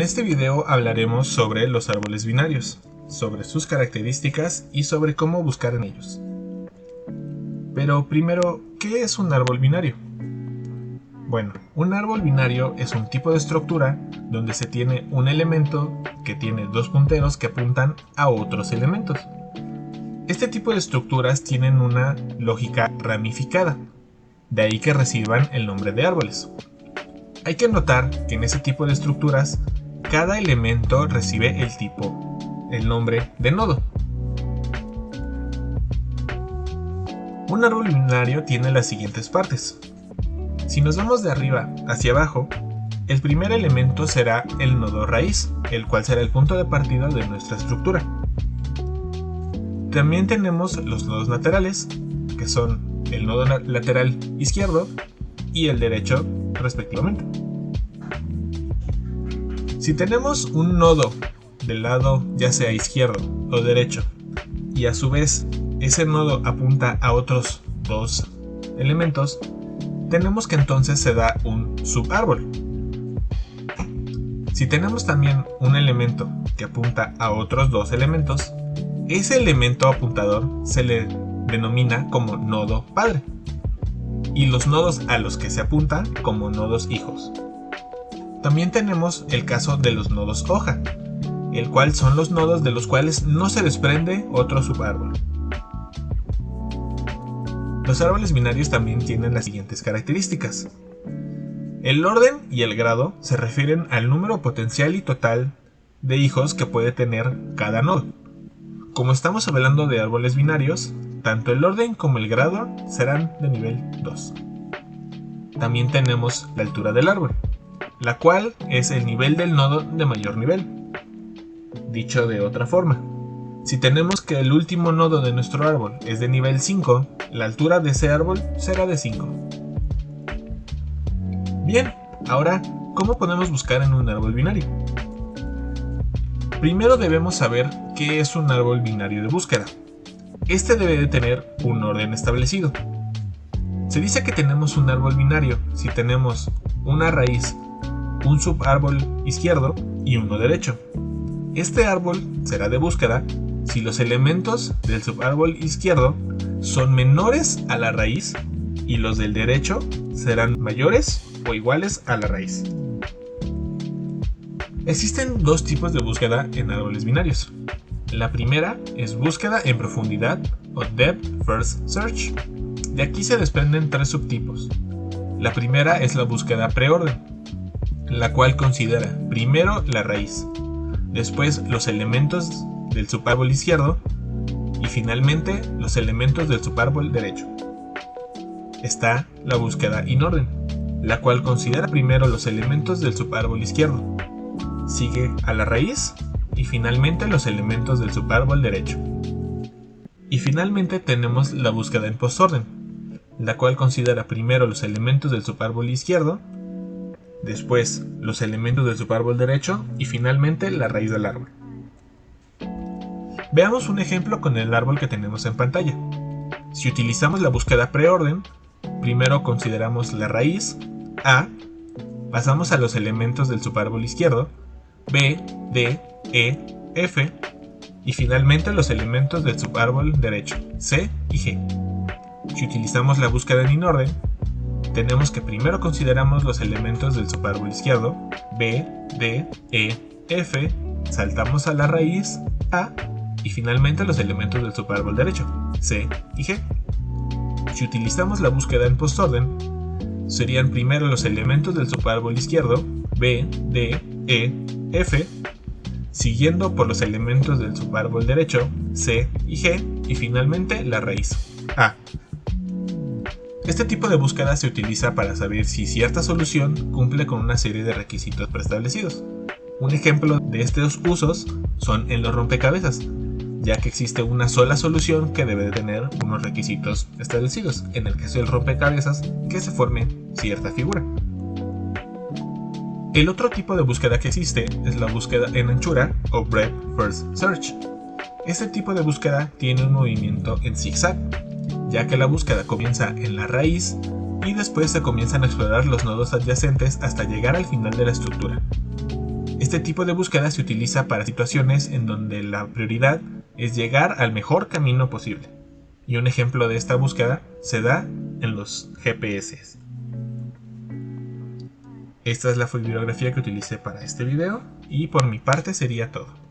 este video hablaremos sobre los árboles binarios, sobre sus características y sobre cómo buscar en ellos. Pero primero, ¿qué es un árbol binario? Bueno, un árbol binario es un tipo de estructura donde se tiene un elemento que tiene dos punteros que apuntan a otros elementos. Este tipo de estructuras tienen una lógica ramificada, de ahí que reciban el nombre de árboles. Hay que notar que en ese tipo de estructuras, cada elemento recibe el nombre de nodo. Un árbol binario tiene las siguientes partes. Si nos vamos de arriba hacia abajo, el primer elemento será el nodo raíz, el cual será el punto de partida de nuestra estructura. También tenemos los nodos laterales, que son el nodo lateral izquierdo y el derecho respectivamente. Si tenemos un nodo del lado ya sea izquierdo o derecho y a su vez ese nodo apunta a otros dos elementos, tenemos que entonces se da un subárbol. Si tenemos también un elemento que apunta a otros dos elementos, ese elemento apuntador se le denomina como nodo padre y los nodos a los que se apunta como nodos hijos. También tenemos el caso de los nodos hoja, el cual son los nodos de los cuales no se desprende otro subárbol. Los árboles binarios también tienen las siguientes características. El orden y el grado se refieren al número potencial y total de hijos que puede tener cada nodo. Como estamos hablando de árboles binarios, tanto el orden como el grado serán de nivel 2. También tenemos la altura del árbol, la cual es el nivel del nodo de mayor nivel. Dicho de otra forma, si tenemos que el último nodo de nuestro árbol es de nivel 5, la altura de ese árbol será de 5. Bien, ahora, ¿cómo podemos buscar en un árbol binario? Primero debemos saber qué es un árbol binario de búsqueda. Este debe de tener un orden establecido. Se dice que tenemos un árbol binario si tenemos una raíz, un subárbol izquierdo y uno derecho. Este árbol será de búsqueda si los elementos del subárbol izquierdo son menores a la raíz y los del derecho serán mayores o iguales a la raíz. Existen dos tipos de búsqueda en árboles binarios. La primera es búsqueda en profundidad o Depth First Search. De aquí se desprenden tres subtipos. La primera es la búsqueda preorden, la cual considera primero la raíz, después los elementos del subárbol izquierdo y finalmente los elementos del subárbol derecho. Está la búsqueda inorden, la cual considera primero los elementos del subárbol izquierdo, sigue a la raíz y finalmente los elementos del subárbol derecho. Y finalmente tenemos la búsqueda en postorden, la cual considera primero los elementos del subárbol izquierdo, después los elementos del subárbol derecho y finalmente la raíz del árbol. Veamos un ejemplo con el árbol que tenemos en pantalla. Si utilizamos la búsqueda preorden, primero consideramos la raíz A, pasamos a los elementos del subárbol izquierdo B, D, E, F y finalmente los elementos del subárbol derecho C y G. Si utilizamos la búsqueda en inorden, tenemos que primero consideramos los elementos del subárbol izquierdo B, D, E, F, saltamos a la raíz A y finalmente los elementos del subárbol derecho C y G. Si utilizamos la búsqueda en postorden, serían primero los elementos del subárbol izquierdo B, D, E, F, siguiendo por los elementos del subárbol derecho C y G y finalmente la raíz A. Este tipo de búsqueda se utiliza para saber si cierta solución cumple con una serie de requisitos preestablecidos. Un ejemplo de estos usos son en los rompecabezas, ya que existe una sola solución que debe de tener unos requisitos establecidos, en el caso del rompecabezas, que se forme cierta figura. El otro tipo de búsqueda que existe es la búsqueda en anchura o Breadth First Search. Este tipo de búsqueda tiene un movimiento en zigzag, ya que la búsqueda comienza en la raíz y después se comienzan a explorar los nodos adyacentes hasta llegar al final de la estructura. Este tipo de búsqueda se utiliza para situaciones en donde la prioridad es llegar al mejor camino posible. Y un ejemplo de esta búsqueda se da en los GPS. Esta es la bibliografía que utilicé para este video y por mi parte sería todo.